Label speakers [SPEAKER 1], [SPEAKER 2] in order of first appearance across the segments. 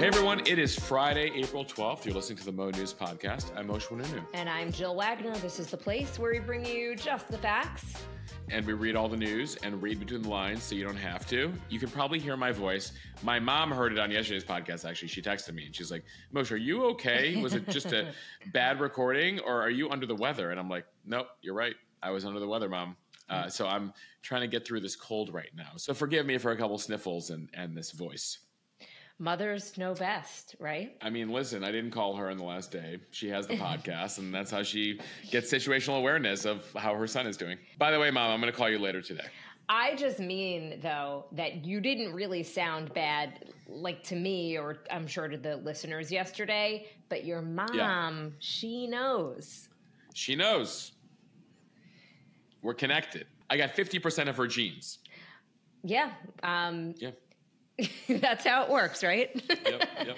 [SPEAKER 1] Hey everyone, it is Friday, April 12th. You're listening to the Mo.news podcast. I'm Moshe Winunu.
[SPEAKER 2] And I'm Jill Wagner. This is the place where we bring you just the facts.
[SPEAKER 1] And we read all the news and read between the lines so you don't have to. You can probably hear my voice. My mom heard it on yesterday's podcast, actually. She texted me and she's like, Moshe, are you okay? Was it just a bad recording or are you under the weather? And I'm like, nope, you're right. I was under the weather, Mom. So I'm trying to get through this cold right now. So forgive me for a couple sniffles and this voice.
[SPEAKER 2] Mothers know best, right?
[SPEAKER 1] I mean, listen, I didn't call her on the last day. She has the podcast, and that's how she gets situational awareness of how her son is doing. By the way, Mom, I'm going to call you later today.
[SPEAKER 2] I just mean, though, that you didn't really sound bad, like to me, or I'm sure to the listeners yesterday, but your mom, she knows.
[SPEAKER 1] She knows. We're connected. I got 50% of her genes.
[SPEAKER 2] Yeah.
[SPEAKER 1] Yeah.
[SPEAKER 2] That's how it works, right?
[SPEAKER 1] Yep.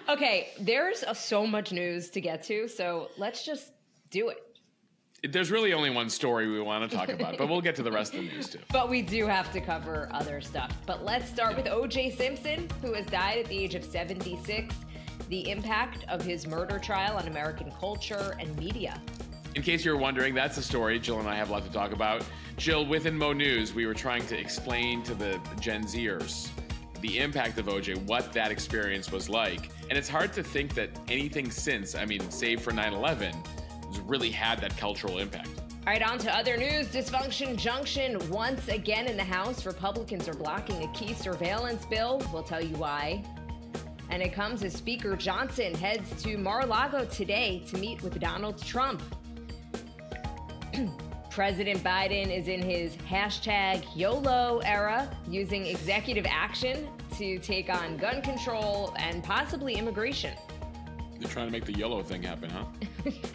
[SPEAKER 2] Okay, there's so much news to get to, so let's just do it.
[SPEAKER 1] There's really only one story we want to talk about, but we'll get to the rest of the news too.
[SPEAKER 2] But we do have to cover other stuff. But let's start with O.J. Simpson, who has died at the age of 76, the impact of his murder trial on American culture and media.
[SPEAKER 1] In case you're wondering, that's a story Jill and I have a lot to talk about. Jill, within Mo News, we were trying to explain to the Gen Zers the impact of OJ, what that experience was like. And it's hard to think that anything since, save for 9/11, has really had that cultural impact.
[SPEAKER 2] All right, on to other news. Dysfunction Junction once again in the House. Republicans are blocking a key surveillance bill. We'll tell you why. And it comes as Speaker Johnson heads to Mar-a-Lago today to meet with Donald Trump. President Biden is in his hashtag YOLO era, using executive action to take on gun control and possibly immigration.
[SPEAKER 1] They're trying to make the YOLO thing happen, huh?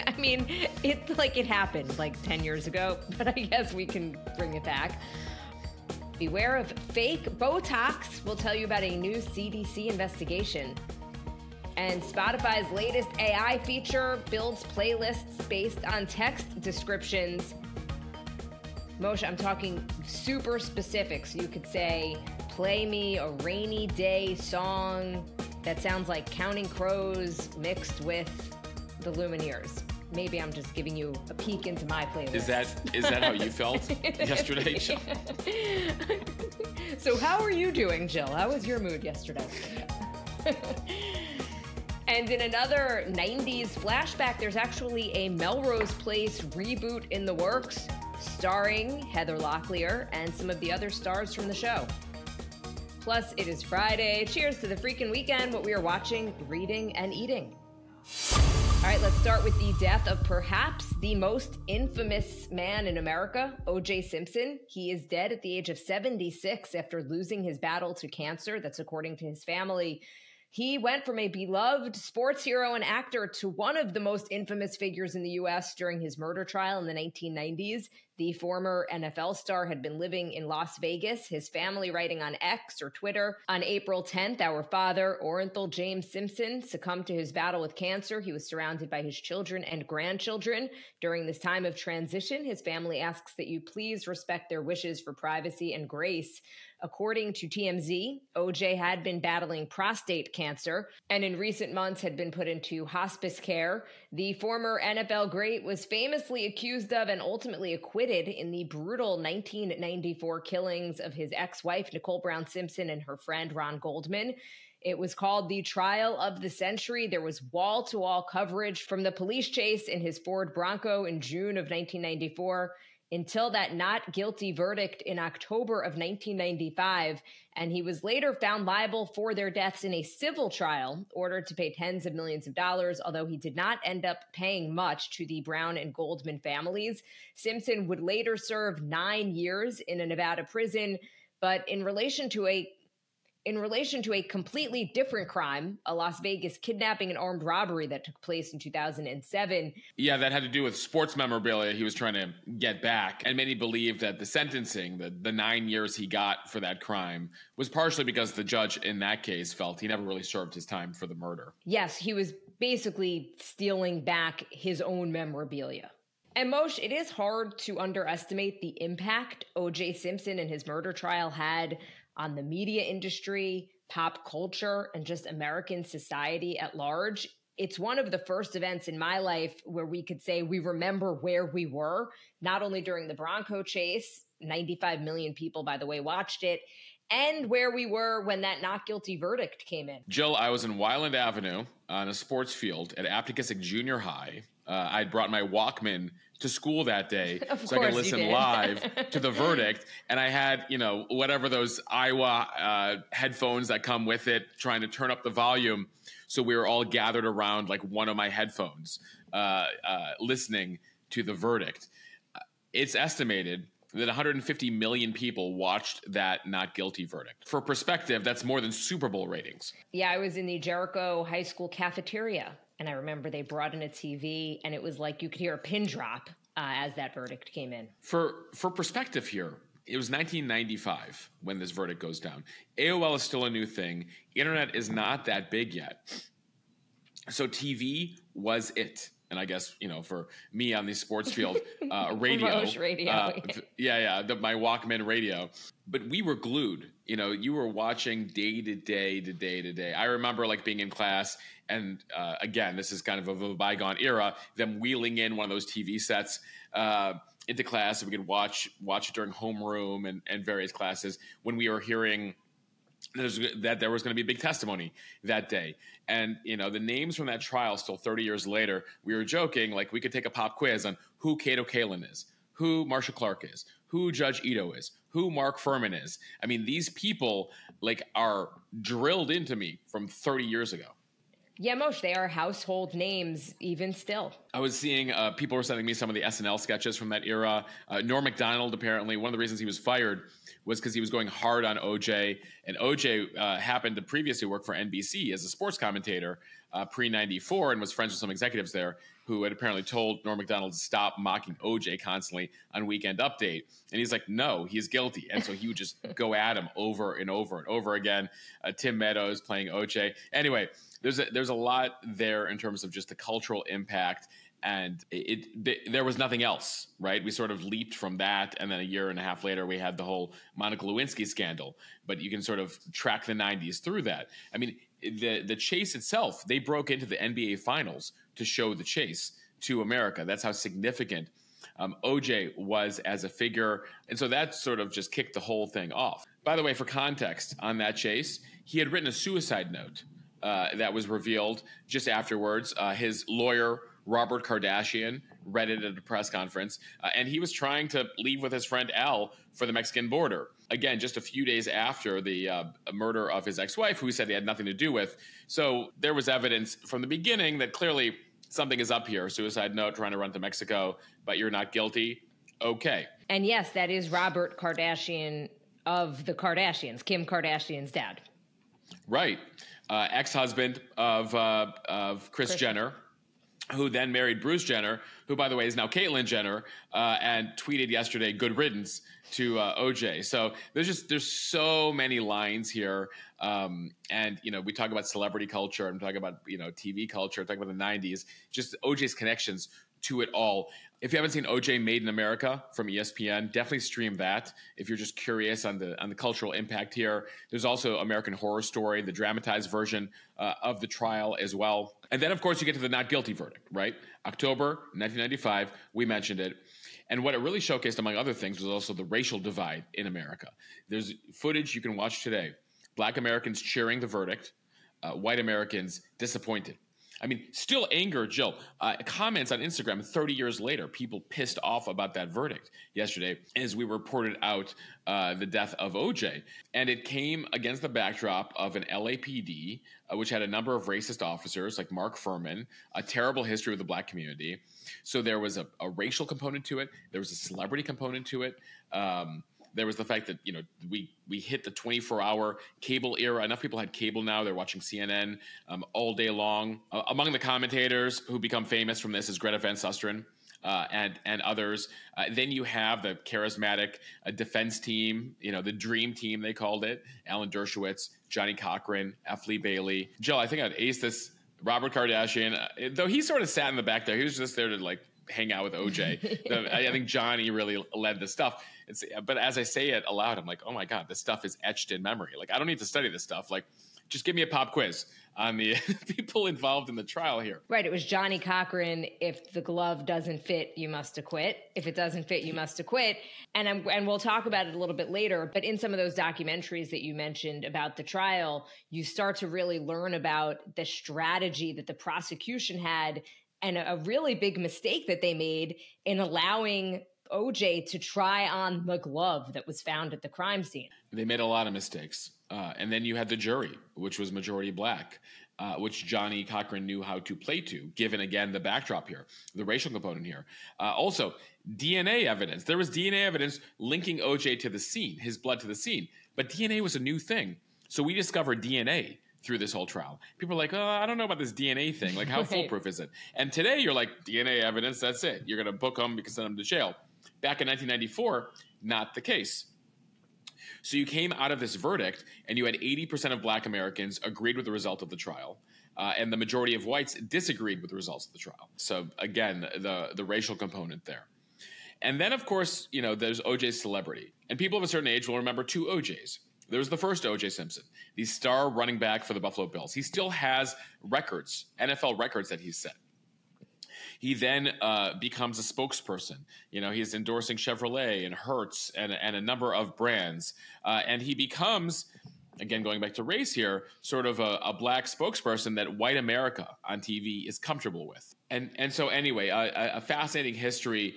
[SPEAKER 2] I mean, it happened like 10 years ago, but I guess we can bring it back. Beware of fake Botox. We'll tell you about a new CDC investigation. And Spotify's latest AI feature builds playlists based on text descriptions. Moshe, I'm talking super specific. So you could say, play me a rainy day song that sounds like Counting Crows mixed with the Lumineers. Maybe I'm just giving you a peek into my playlist.
[SPEAKER 1] Is that how you felt yesterday, Jill?
[SPEAKER 2] So how are you doing, Jill? How was your mood yesterday? And in another 90s flashback, there's actually a Melrose Place reboot in the works, starring Heather Locklear and some of the other stars from the show. Plus, it is Friday. Cheers to the freaking weekend, what we are watching, reading, and eating. All right, let's start with the death of perhaps the most infamous man in America, O.J. Simpson. He is dead at the age of 76 after losing his battle to cancer. That's according to his family. He went from a beloved sports hero and actor to one of the most infamous figures in the U.S. during his murder trial in the 1990s. The former NFL star had been living in Las Vegas, his family writing on X or Twitter. On April 10th, our father, Orenthal James Simpson, succumbed to his battle with cancer. He was surrounded by his children and grandchildren. During this time of transition, his family asks that you please respect their wishes for privacy and grace. According to TMZ, OJ had been battling prostate cancer and in recent months had been put into hospice care. The former NFL great was famously accused of and ultimately acquitted in the brutal 1994 killings of his ex-wife, Nicole Brown Simpson, and her friend, Ron Goldman. It was called the trial of the century. There was wall-to-wall coverage from the police chase in his Ford Bronco in June of 1994 until that not guilty verdict in October of 1995, and he was later found liable for their deaths in a civil trial, ordered to pay tens of millions of dollars, although he did not end up paying much to the Brown and Goldman families. Simpson would later serve 9 years in a Nevada prison, but in relation to a completely different crime, a Las Vegas kidnapping and armed robbery that took place in 2007.
[SPEAKER 1] Yeah, that had to do with sports memorabilia he was trying to get back. And many believe that the sentencing, the 9 years he got for that crime, was partially because the judge in that case felt he never really served his time for the murder.
[SPEAKER 2] Yes, he was basically stealing back his own memorabilia. And Moshe, it is hard to underestimate the impact O.J. Simpson and his murder trial had on the media industry, pop culture, and just American society at large. It's one of the first events in my life where we could say we remember where we were, not only during the Bronco chase, 95 million people, by the way, watched it, and where we were when that not guilty verdict came in.
[SPEAKER 1] Jill, I was in Wyland Avenue on a sports field at Aptekissick Junior High. I'd brought my Walkman to school that day so I could listen live to the verdict. And I had, whatever those Iowa headphones that come with it, trying to turn up the volume. So we were all gathered around like one of my headphones listening to the verdict. It's estimated that 150 million people watched that not guilty verdict. For perspective, that's more than Super Bowl ratings.
[SPEAKER 2] Yeah, I was in the Jericho High School cafeteria, and I remember they brought in a TV, and it was like you could hear a pin drop as that verdict came in.
[SPEAKER 1] For perspective here, it was 1995 when this verdict goes down. AOL is still a new thing. Internet is not that big yet. So TV was it. And I guess, for me on the sports field, radio. My Walkman radio. But we were glued. You were watching day to day to day to day. I remember being in class and, again, this is kind of a bygone era, them wheeling in one of those TV sets into class so we could watch it during homeroom and various classes when we were hearing that there was going to be a big testimony that day. And, the names from that trial still 30 years later, we were joking, we could take a pop quiz on who Cato Kalin is, who Marcia Clark is, who Judge Ito is, who Mark Furman is. I mean, these people, are drilled into me from 30 years ago.
[SPEAKER 2] Yeah, Moshe, they are household names even still.
[SPEAKER 1] I was seeing people were sending me some of the SNL sketches from that era. Norm Macdonald, apparently, one of the reasons he was fired was because he was going hard on OJ. And OJ happened to previously work for NBC as a sports commentator pre-94 and was friends with some executives there who had apparently told Norm Macdonald to stop mocking OJ constantly on Weekend Update. And he's like, no, he's guilty. And so he would just go at him over and over and over again. Tim Meadows playing OJ. Anyway, there's a lot there in terms of just the cultural impact. And there was nothing else, right? We sort of leaped from that. And then a year and a half later, we had the whole Monica Lewinsky scandal. But you can sort of track the 90s through that. I mean, the chase itself, they broke into the NBA Finals to show the chase to America. That's how significant OJ was as a figure. And so that sort of just kicked the whole thing off. By the way, for context on that chase, he had written a suicide note that was revealed just afterwards. His lawyer, Robert Kardashian, read it at a press conference, and he was trying to leave with his friend Al for the Mexican border. Again, just a few days after the murder of his ex-wife, who he said he had nothing to do with. So there was evidence from the beginning that clearly something is up here. Suicide note, trying to run to Mexico, but you're not guilty. Okay. And
[SPEAKER 2] yes, that is Robert Kardashian of the Kardashians, Kim Kardashian's dad.
[SPEAKER 1] Right. Ex-husband of Kris Jenner, who then married Bruce Jenner, who, by the way, is now Caitlyn Jenner, and tweeted yesterday, good riddance to OJ. So there's so many lines here. And, we talk about celebrity culture. I'm talking about, TV culture. I'm talking about the 90s. Just OJ's connections to it all. If you haven't seen OJ Made in America from ESPN, definitely stream that if you're just curious on the cultural impact here. There's also American Horror Story, the dramatized version of the trial as well. And then, of course, you get to the not guilty verdict, right? October 1995, we mentioned it. And what it really showcased, among other things, was also the racial divide in America. There's footage you can watch today. Black Americans cheering the verdict, white Americans disappointed. I mean, still anger, Jill. Comments on Instagram 30 years later, people pissed off about that verdict yesterday as we reported out the death of OJ. And it came against the backdrop of an LAPD, which had a number of racist officers like Mark Furman, a terrible history with the black community. So there was a racial component to it. There was a celebrity component to it. There was the fact that, we hit the 24-hour cable era. Enough people had cable now. They're watching CNN all day long. Among the commentators who become famous from this is Greta Van Susteren and others. Then you have the charismatic defense team, the dream team, they called it. Alan Dershowitz, Johnny Cochran, F. Lee Bailey. Jill, I think I'd ace this. Robert Kardashian, though he sort of sat in the back there. He was just there to hang out with OJ. I think Johnny really led the stuff. But as I say it aloud, I'm like, oh my God, this stuff is etched in memory. Like, I don't need to study this stuff. Like, just give me a pop quiz on the people involved in the trial here.
[SPEAKER 2] Right. It was Johnny Cochran. If the glove doesn't fit, you must acquit. If it doesn't fit, you must acquit. And we'll talk about it a little bit later. But in some of those documentaries that you mentioned about the trial, you start to really learn about the strategy that the prosecution had and a really big mistake that they made in allowing OJ to try on the glove that was found at the crime scene.
[SPEAKER 1] They made a lot of mistakes. And then you had the jury, which was majority black, which Johnny Cochran knew how to play to, given, again, the backdrop here, the racial component here. Also, DNA evidence. There was DNA evidence linking OJ to the scene, his blood to the scene. But DNA was a new thing. So we discovered DNA through this whole trial. People are like, oh, I don't know about this DNA thing. Like, how foolproof is it? And today you're like, DNA evidence, that's it. You're going to book them, you can send them to jail. Back in 1994, not the case. So you came out of this verdict and you had 80% of black Americans agreed with the result of the trial. And the majority of whites disagreed with the results of the trial. So again, the racial component there. And then, of course, you know, there's OJ's celebrity. And people of a certain age will remember two OJs. There was the first O.J. Simpson, the star running back for the Buffalo Bills. He still has records, NFL records that he's set. He then becomes a spokesperson. You know, he's endorsing Chevrolet and Hertz and a number of brands. And he becomes, again, going back to race here, sort of a black spokesperson that white America on TV is comfortable with. And so anyway, a fascinating history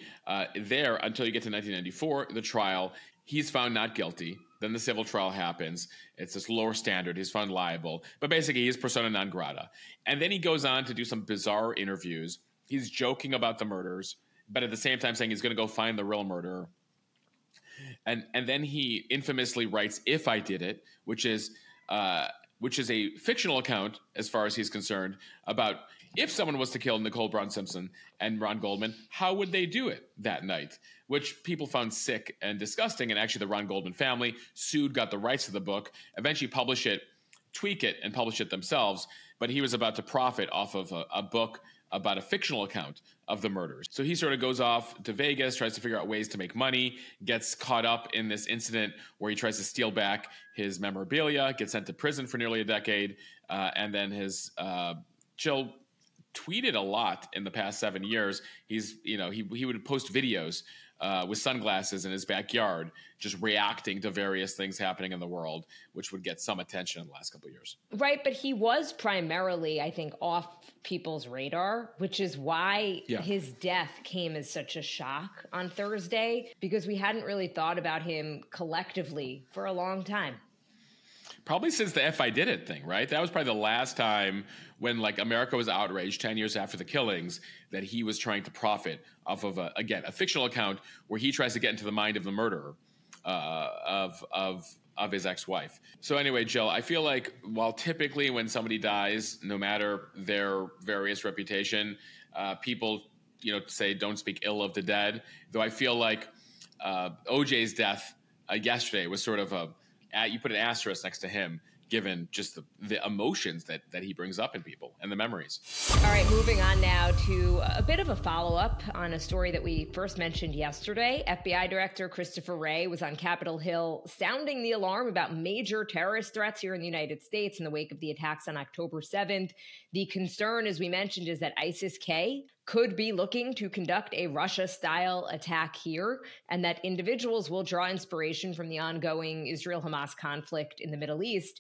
[SPEAKER 1] there until you get to 1994, the trial. He's found not guilty. Then the civil trial happens. It's this lower standard. He's found liable. But basically, he's persona non grata. And then he goes on to do some bizarre interviews. He's joking about the murders, but at the same time saying he's going to go find the real murderer. And then he infamously writes "If I Did It," which is a fictional account, as far as he's concerned, about if someone was to kill Nicole Brown Simpson and Ron Goldman, how would they do it that night? Which people found sick and disgusting. And actually, the Ron Goldman family sued, got the rights to the book, eventually tweak it, and publish it themselves. But he was about to profit off of a book about a fictional account of the murders. So he sort of goes off to Vegas, tries to figure out ways to make money, gets caught up in this incident where he tries to steal back his memorabilia, gets sent to prison for nearly a decade, and then Jill tweeted a lot in the past 7 years. He would post videos with sunglasses in his backyard, just reacting to various things happening in the world, which would get some attention in the last couple of years.
[SPEAKER 2] Right, but he was primarily, I think, off people's radar, which is why his death came as such a shock on Thursday, because we hadn't really thought about him collectively for a long time.
[SPEAKER 1] Probably since the If I Did It thing, right? That was probably the last time when, like, America was outraged 10 years after the killings that he was trying to profit off of, a fictional account where he tries to get into the mind of the murderer of his ex-wife. So anyway, Jill, I feel like while typically when somebody dies, no matter their various reputation, people, say don't speak ill of the dead, though I feel like OJ's death yesterday was sort of you put an asterisk next to him, given just the emotions that he brings up in people and the memories.
[SPEAKER 2] All right, moving on now to a bit of a follow-up on a story that we first mentioned yesterday. FBI Director Christopher Wray was on Capitol Hill sounding the alarm about major terrorist threats here in the United States in the wake of the attacks on October 7th. The concern, as we mentioned, is that ISIS-K could be looking to conduct a Russia-style attack here, and that individuals will draw inspiration from the ongoing Israel-Hamas conflict in the Middle East.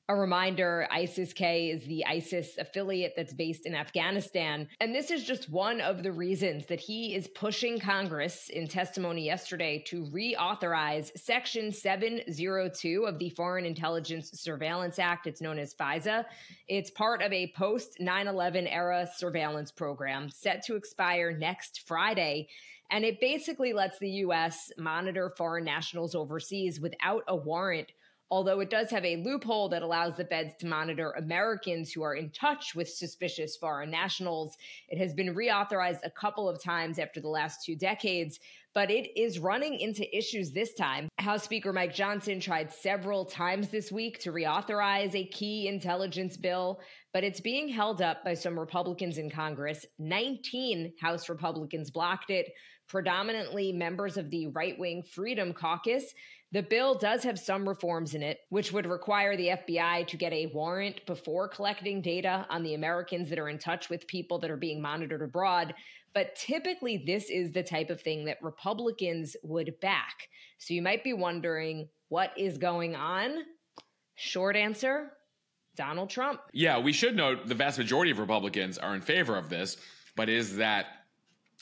[SPEAKER 2] A reminder, ISIS-K is the ISIS affiliate that's based in Afghanistan. And this is just one of the reasons that he is pushing Congress in testimony yesterday to reauthorize Section 702 of the Foreign Intelligence Surveillance Act. It's known as FISA. It's part of a post-9/11 era surveillance program set to expire next Friday. And it basically lets the U.S. monitor foreign nationals overseas without a warrant, although it does have a loophole that allows the feds to monitor Americans who are in touch with suspicious foreign nationals. It has been reauthorized a couple of times after the last 2 decades, but it is running into issues this time. House Speaker Mike Johnson tried several times this week to reauthorize a key intelligence bill, but it's being held up by some Republicans in Congress. 19 House Republicans blocked it, predominantly members of the right-wing Freedom Caucus. The bill does have some reforms in it, which would require the FBI to get a warrant before collecting data on the Americans that are in touch with people that are being monitored abroad. But typically, this is the type of thing that Republicans would back. So you might be wondering, what is going on? Short answer, Donald Trump.
[SPEAKER 1] Yeah, we should note the vast majority of Republicans are in favor of this, but is that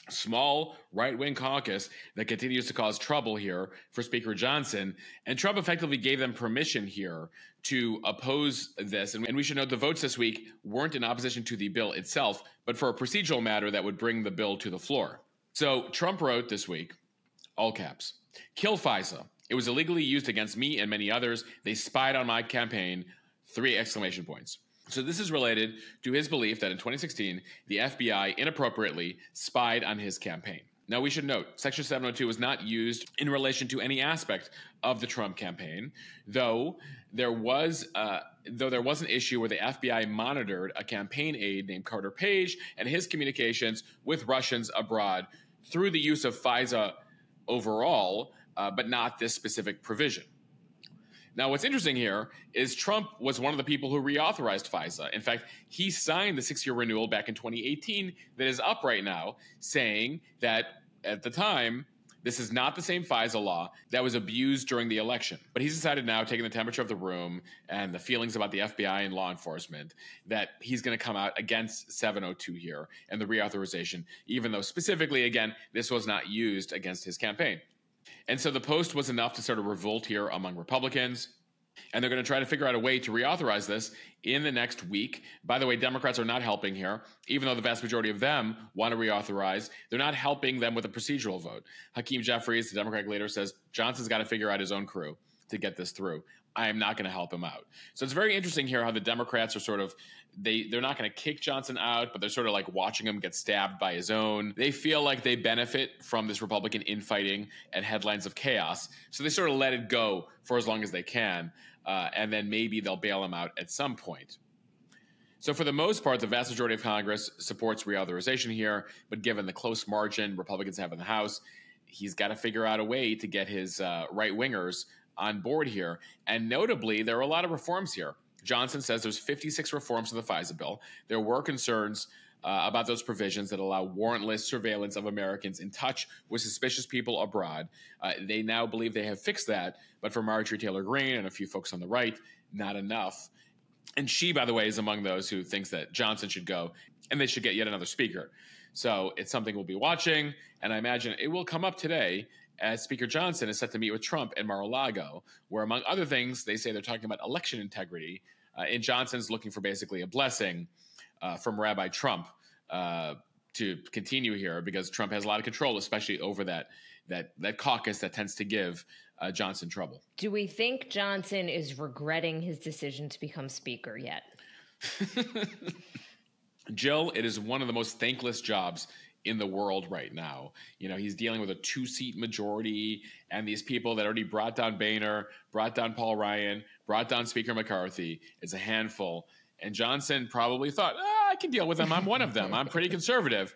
[SPEAKER 1] small right-wing caucus that continues to cause trouble here for Speaker Johnson. And Trump effectively gave them permission here to oppose this. And we should note the votes this week weren't in opposition to the bill itself, but for a procedural matter that would bring the bill to the floor. So Trump wrote this week, all caps, "Kill FISA. It was illegally used against me and many others. They spied on my campaign. 3 exclamation points." So this is related to his belief that in 2016, the FBI inappropriately spied on his campaign. Now, we should note, Section 702 was not used in relation to any aspect of the Trump campaign, though there was an issue where the FBI monitored a campaign aide named Carter Page and his communications with Russians abroad through the use of FISA overall, but not this specific provision. Now, what's interesting here is Trump was one of the people who reauthorized FISA. In fact, he signed the 6-year renewal back in 2018 that is up right now, saying that at the time, this is not the same FISA law that was abused during the election. But he's decided now, taking the temperature of the room and the feelings about the FBI and law enforcement, that he's going to come out against 702 here and the reauthorization, even though specifically, again, this was not used against his campaign. And so the post was enough to sort of revolt here among Republicans. And they're going to try to figure out a way to reauthorize this in the next week. By the way, Democrats are not helping here. Even though the vast majority of them want to reauthorize, they're not helping them with a procedural vote. Hakeem Jeffries, the Democratic leader, says Johnson's got to figure out his own crew to get this through. I am not going to help him out. So it's very interesting here how the Democrats are sort of, they're not going to kick Johnson out, but they're sort of like watching him get stabbed by his own. They feel like they benefit from this Republican infighting and headlines of chaos. So they sort of let it go for as long as they can. And then maybe they'll bail him out at some point. So for the most part, the vast majority of Congress supports reauthorization here. But given the close margin Republicans have in the House, he's got to figure out a way to get his right-wingers on board here. And notably, there are a lot of reforms here. Johnson says there's 56 reforms to the FISA bill. There were concerns about those provisions that allow warrantless surveillance of Americans in touch with suspicious people abroad. They now believe they have fixed that, but for Marjorie Taylor Greene and a few folks on the right, not enough. And she, by the way, is among those who thinks that Johnson should go and they should get yet another speaker. So it's something we'll be watching, and I imagine it will come up today as Speaker Johnson is set to meet with Trump in Mar-a-Lago, where, among other things, they say they're talking about election integrity. And Johnson's looking for basically a blessing from Rabbi Trump to continue here, because Trump has a lot of control, especially over that caucus that tends to give Johnson trouble.
[SPEAKER 2] Do we think Johnson is regretting his decision to become speaker yet?
[SPEAKER 1] Jill, it is one of the most thankless jobs in the world right now. You know, he's dealing with a 2-seat majority and these people that already brought down Boehner, brought down Paul Ryan, brought down Speaker McCarthy. It's a handful. And Johnson probably thought, I can deal with them. I'm one of them. I'm pretty conservative.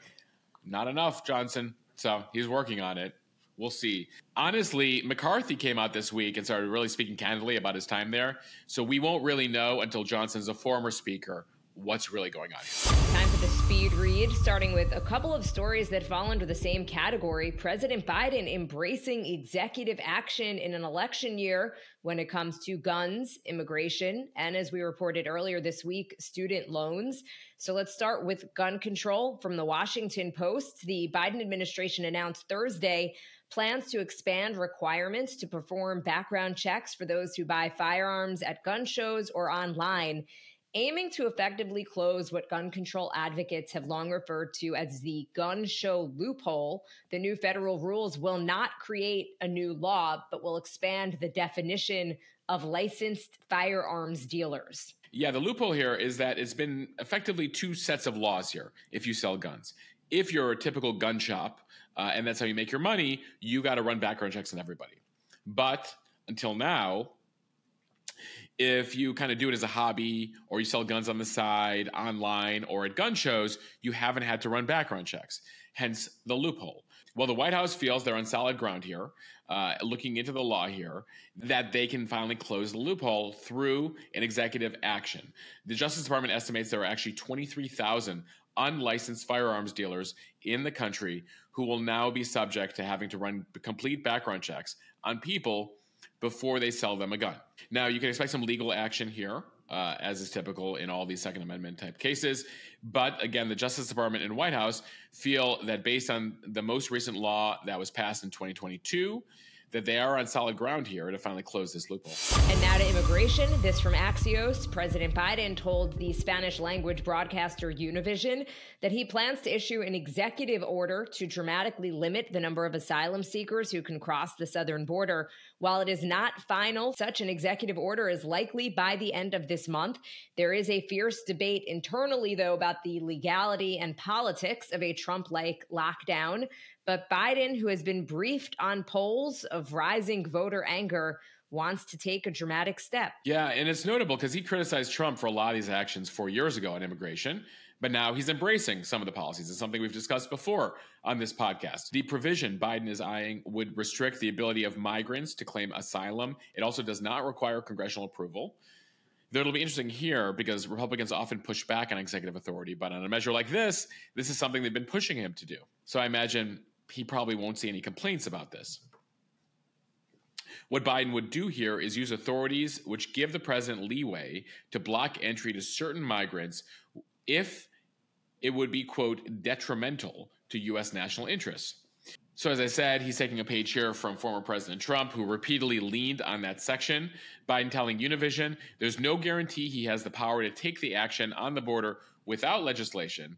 [SPEAKER 1] Not enough, Johnson. So he's working on it. We'll see. Honestly, McCarthy came out this week and started really speaking candidly about his time there. So we won't really know until Johnson's a former speaker what's really going on here.
[SPEAKER 2] Time for the speed read, starting with a couple of stories that fall under the same category. President Biden embracing executive action in an election year when it comes to guns, immigration, and as we reported earlier this week, student loans. So let's start with gun control from the Washington Post. The Biden administration announced Thursday plans to expand requirements to perform background checks for those who buy firearms at gun shows or online, aiming to effectively close what gun control advocates have long referred to as the gun show loophole. The new federal rules will not create a new law, but will expand the definition of licensed firearms dealers.
[SPEAKER 1] Yeah, the loophole here is that it's been effectively 2 sets of laws here if you sell guns. If you're a typical gun shop and that's how you make your money, you got to run background checks on everybody. But until now, if you kind of do it as a hobby or you sell guns on the side, online, or at gun shows, you haven't had to run background checks, hence the loophole. Well, the White House feels they're on solid ground here, looking into the law here, that they can finally close the loophole through an executive action. The Justice Department estimates there are actually 23,000 unlicensed firearms dealers in the country who will now be subject to having to run complete background checks on people before they sell them a gun. Now, you can expect some legal action here, as is typical in all these Second Amendment type cases. But again, the Justice Department and White House feel that based on the most recent law that was passed in 2022, that they are on solid ground here to finally close this loophole.
[SPEAKER 2] And now to immigration. This from Axios. President Biden told the Spanish language broadcaster Univision that he plans to issue an executive order to dramatically limit the number of asylum seekers who can cross the southern border. While it is not final, such an executive order is likely by the end of this month. There is a fierce debate internally, though, about the legality and politics of a Trump-like lockdown. But Biden, who has been briefed on polls of rising voter anger, wants to take a dramatic step.
[SPEAKER 1] Yeah, and it's notable because he criticized Trump for a lot of these actions 4 years ago on immigration, but now he's embracing some of the policies. It's something we've discussed before on this podcast. The provision Biden is eyeing would restrict the ability of migrants to claim asylum. It also does not require congressional approval. Though it'll be interesting here because Republicans often push back on executive authority, but on a measure like this is something they've been pushing him to do. So I imagine he probably won't see any complaints about this. What Biden would do here is use authorities which give the president leeway to block entry to certain migrants if it would be, quote, detrimental to U.S. national interests. So as I said, he's taking a page here from former President Trump, who repeatedly leaned on that section. Biden telling Univision there's no guarantee he has the power to take the action on the border without legislation,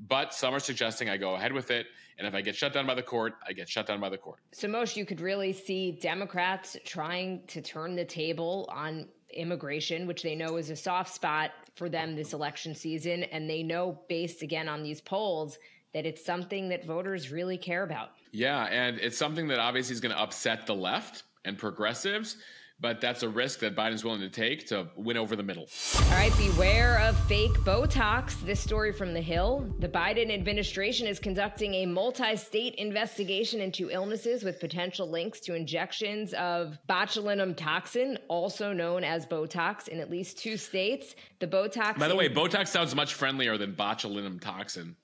[SPEAKER 1] but some are suggesting I go ahead with it, and if I get shut down by the court, I get shut down by the court.
[SPEAKER 2] So, Moshe, you could really see Democrats trying to turn the table on immigration, which they know is a soft spot for them this election season, and they know, based again on these polls, that it's something that voters really care about.
[SPEAKER 1] Yeah, and it's something that obviously is going to upset the left and progressives, but that's a risk that Biden's willing to take to win over the middle.
[SPEAKER 2] All right, beware of fake Botox. This story from The Hill. The Biden administration is conducting a multi-state investigation into illnesses with potential links to injections of botulinum toxin, also known as Botox, in at least 2 states. The Botox...
[SPEAKER 1] By the way, Botox sounds much friendlier than botulinum toxin.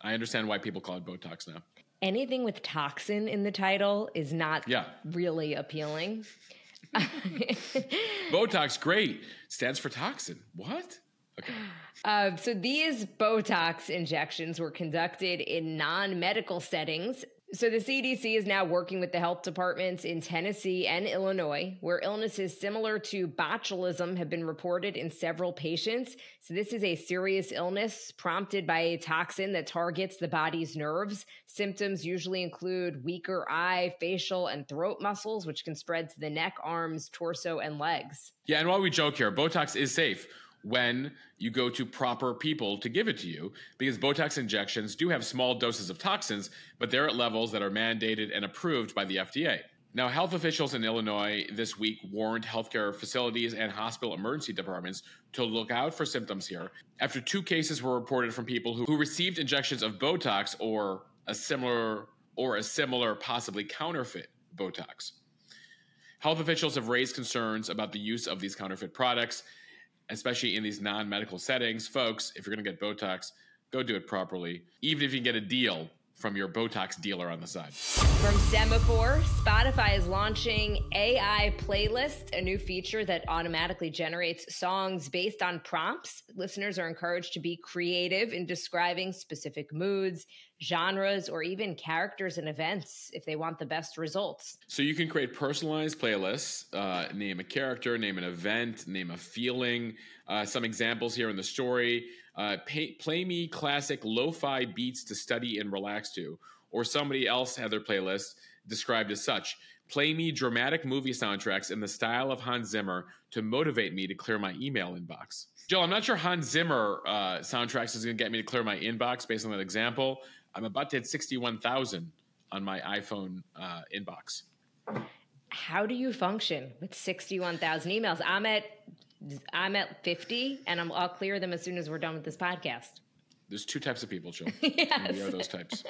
[SPEAKER 1] I understand why people call it Botox now.
[SPEAKER 2] Anything with toxin in the title is not really appealing.
[SPEAKER 1] Botox, great. Stands for toxin. What? Okay.
[SPEAKER 2] So these Botox injections were conducted in non-medical settings. So the CDC is now working with the health departments in Tennessee and Illinois, where illnesses similar to botulism have been reported in several patients. So this is a serious illness prompted by a toxin that targets the body's nerves. Symptoms usually include weaker eye, facial, and throat muscles, which can spread to the neck, arms, torso, and legs.
[SPEAKER 1] Yeah, and while we joke here, Botox is safe when you go to proper people to give it to you, because Botox injections do have small doses of toxins, but they're at levels that are mandated and approved by the FDA. Now, health officials in Illinois this week warned healthcare facilities and hospital emergency departments to look out for symptoms here after 2 cases were reported from people who received injections of Botox or a similar possibly counterfeit Botox. Health officials have raised concerns about the use of these counterfeit products, especially in these non-medical settings. Folks, if you're going to get Botox, go do it properly, even if you can get a deal from your Botox dealer on the side.
[SPEAKER 2] From Semaphore, Spotify is launching AI Playlist, a new feature that automatically generates songs based on prompts. Listeners are encouraged to be creative in describing specific moods, genres, or even characters and events if they want the best results.
[SPEAKER 1] So you can create personalized playlists, name a character, name an event, name a feeling. Some examples here in the story. Play me classic lo-fi beats to study and relax to. Or somebody else had their playlist described as such. Play me dramatic movie soundtracks in the style of Hans Zimmer to motivate me to clear my email inbox. Jill, I'm not sure Hans Zimmer soundtracks is going to get me to clear my inbox based on that example. I'm about to hit 61,000 on my iPhone inbox.
[SPEAKER 2] How do you function with 61,000 emails? I'm at 50, and I'll clear them as soon as we're done with this podcast.
[SPEAKER 1] There's two types of people, Jill.
[SPEAKER 2] Yes.
[SPEAKER 1] And we are those types.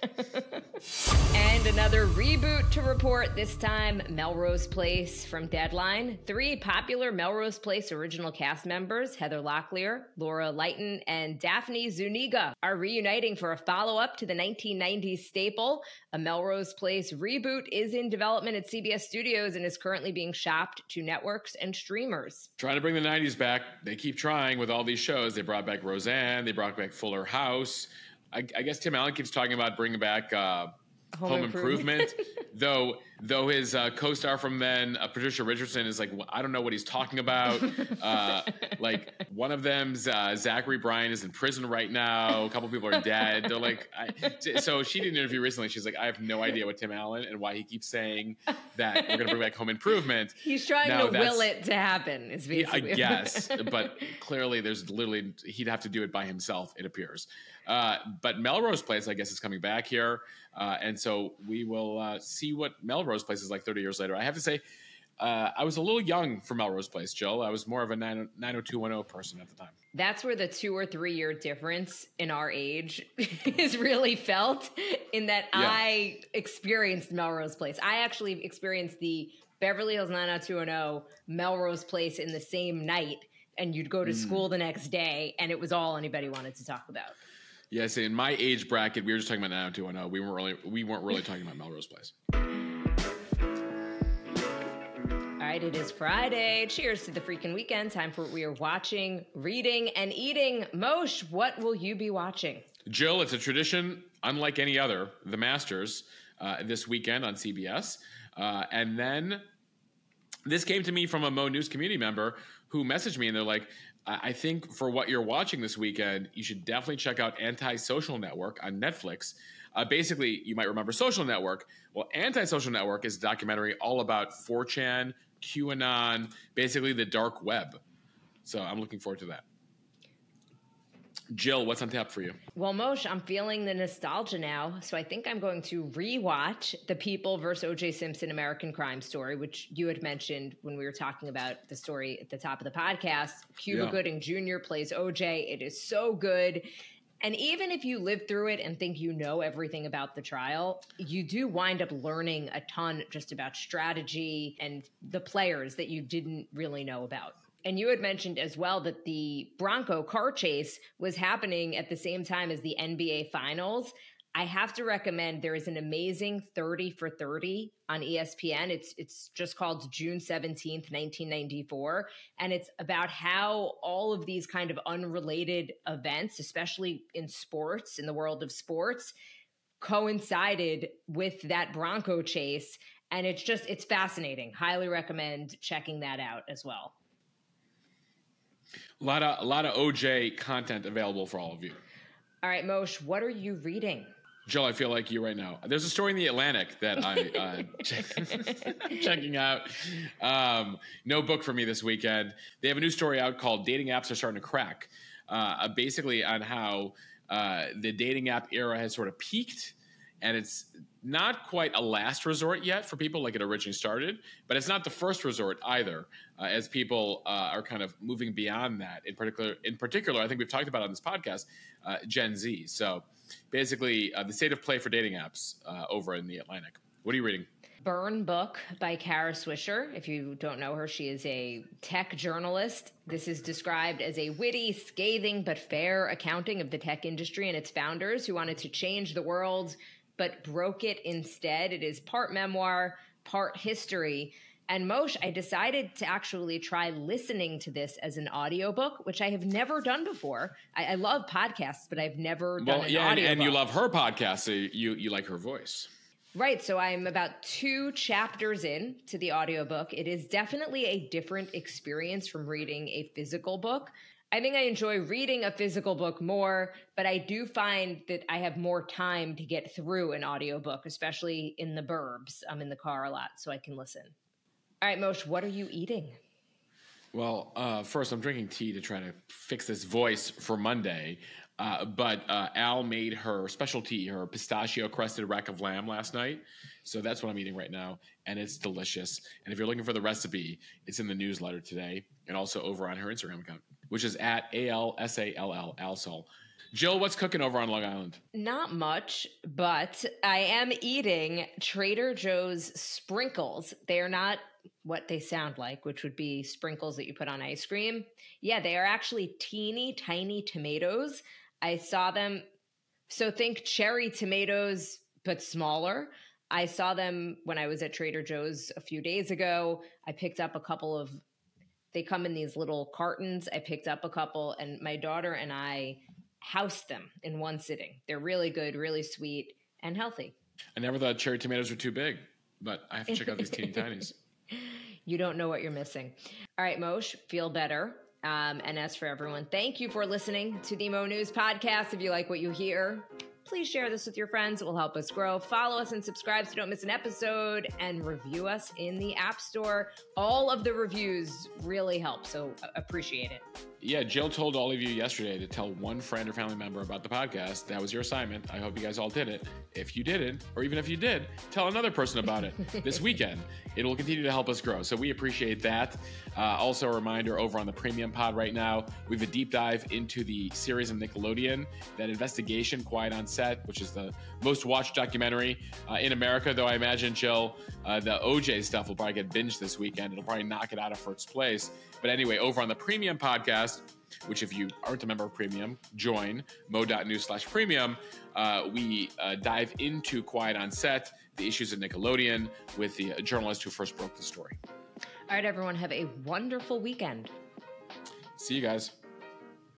[SPEAKER 2] And another reboot to report, this time Melrose Place from Deadline. 3 popular Melrose Place original cast members, Heather Locklear, Laura Leighton, and Daphne Zuniga, are reuniting for a follow-up to the 1990s staple. A Melrose Place reboot is in development at CBS Studios and is currently being shopped to networks and streamers.
[SPEAKER 1] Trying to bring the 90s back. They keep trying with all these shows. They brought back Roseanne. They brought back Fuller House. I guess Tim Allen keeps talking about bringing back Home Improvement. though his co-star from then, Patricia Richardson, is like, I don't know what he's talking about. Like, one of them's Zachary Bryan is in prison right now. A couple people are dead. They're like, so she did an interview recently. She's like, I have no idea what Tim Allen and why he keeps saying that we're going to bring back Home Improvement.
[SPEAKER 2] He's trying to will it to happen. Is basically.
[SPEAKER 1] I guess, but clearly he'd have to do it by himself, it appears. But Melrose Place, I guess, is coming back here. And so we will see what Melrose Place is like 30 years later. I have to say, I was a little young for Melrose Place, Jill. I was more of a 90210 person at the time.
[SPEAKER 2] That's where the 2 or 3 year difference in our age is really felt, in that I experienced Melrose Place. I actually experienced the Beverly Hills 90210 Melrose Place in the same night, and you'd go to school the next day, and it was all anybody wanted to talk about.
[SPEAKER 1] Yeah, see, in my age bracket, we were just talking about 90210. We weren't really talking about Melrose Place.
[SPEAKER 2] All right, it is Friday. Cheers to the freaking weekend. Time for what we are watching, reading, and eating. Moshe, what will you be watching?
[SPEAKER 1] Jill, it's a tradition unlike any other. The Masters this weekend on CBS. And then this came to me from a mo.news community member who messaged me, and they're like, I think for what you're watching this weekend, you should definitely check out Anti-Social Network on Netflix. Basically, you might remember Social Network. Well, Anti-Social Network is a documentary all about 4chan, QAnon, basically the dark web. So I'm looking forward to that. Jill, what's on tap for you?
[SPEAKER 2] Well, Moshe, I'm feeling the nostalgia now, so I think I'm going to rewatch The People vs. O.J. Simpson American Crime Story, which you had mentioned when we were talking about the story at the top of the podcast. Cuba Gooding Jr. plays O.J. It is so good. And even if you live through it and think you know everything about the trial, you do wind up learning a ton just about strategy and the players that you didn't really know about. And you had mentioned as well that the Bronco car chase was happening at the same time as the NBA Finals. I have to recommend, there is an amazing 30 for 30 on ESPN. It's just called June 17th, 1994. And it's about how all of these kind of unrelated events, especially in sports, in the world of sports, coincided with that Bronco chase. And it's fascinating. Highly recommend checking that out as well.
[SPEAKER 1] A lot of OJ content available for all of you.
[SPEAKER 2] All right, Moshe, what are you reading?
[SPEAKER 1] Jill, I feel like you right now. There's a story in The Atlantic that I'm checking out. No book for me this weekend. They have a new story out called Dating Apps Are Starting to Crack, basically on how the dating app era has sort of peaked, and it's not quite a last resort yet for people like it originally started, but it's not the first resort either, as people are kind of moving beyond that. In particular, I think we've talked about on this podcast, Gen Z. So basically the state of play for dating apps over in The Atlantic. What are you reading?
[SPEAKER 2] Burn Book by Kara Swisher. If you don't know her, she is a tech journalist. This is described as a witty, scathing, but fair accounting of the tech industry and its founders who wanted to change the world but broke it instead. It is part memoir, part history. And Moshe, I decided to actually try listening to this as an audiobook, which I have never done before. I love podcasts, but I've never done an audiobook.
[SPEAKER 1] And you love her podcast, so you like her voice.
[SPEAKER 2] Right. So I'm about 2 chapters in to the audiobook. It is definitely a different experience from reading a physical book. I think I enjoy reading a physical book more, but I do find that I have more time to get through an audiobook, especially in the burbs. I'm in the car a lot, so I can listen. All right, Moshe, what are you eating?
[SPEAKER 1] Well, first, I'm drinking tea to try to fix this voice for Monday. But Al made her specialty, her pistachio-crusted rack of lamb last night. So that's what I'm eating right now, and it's delicious. And if you're looking for the recipe, it's in the newsletter today and also over on her Instagram account, which is at ALSALL, Alsol. Jill, what's cooking over on Long Island?
[SPEAKER 2] Not much, but I am eating Trader Joe's sprinkles. They are not what they sound like, which would be sprinkles that you put on ice cream. Yeah, they are actually teeny tiny tomatoes. I saw them. So think cherry tomatoes, but smaller. I saw them when I was at Trader Joe's a few days ago. I picked up a couple of, they come in these little cartons. I picked up a couple, and my daughter and I housed them in one sitting. They're really good, really sweet, and healthy.
[SPEAKER 1] I never thought cherry tomatoes were too big, but I have to check out these teeny tinies.
[SPEAKER 2] You don't know what you're missing. All right, Moshe, feel better. And as for everyone, thank you for listening to the Mo News podcast. If you like what you hear, please share this with your friends. It will help us grow. Follow us and subscribe so you don't miss an episode, and review us in the App Store. All of the reviews really help, so appreciate it.
[SPEAKER 1] Yeah, Jill told all of you yesterday to tell one friend or family member about the podcast. That was your assignment. I hope you guys all did it. If you didn't, or even if you did, tell another person about it this weekend. It will continue to help us grow, so we appreciate that. Also, a reminder, over on the Premium Pod right now, we have a deep dive into the series of Nickelodeon, that investigation, Quiet on Set, which is the most watched documentary in America, though I imagine, Jill, the OJ stuff will probably get binged this weekend. It'll probably knock it out of first place. But anyway, over on the Premium podcast, which if you aren't a member of Premium, join mo.news/premium. We dive into Quiet on Set, the issues of Nickelodeon, with the journalist who first broke the story.
[SPEAKER 2] All right, everyone, have a wonderful weekend.
[SPEAKER 1] See you guys.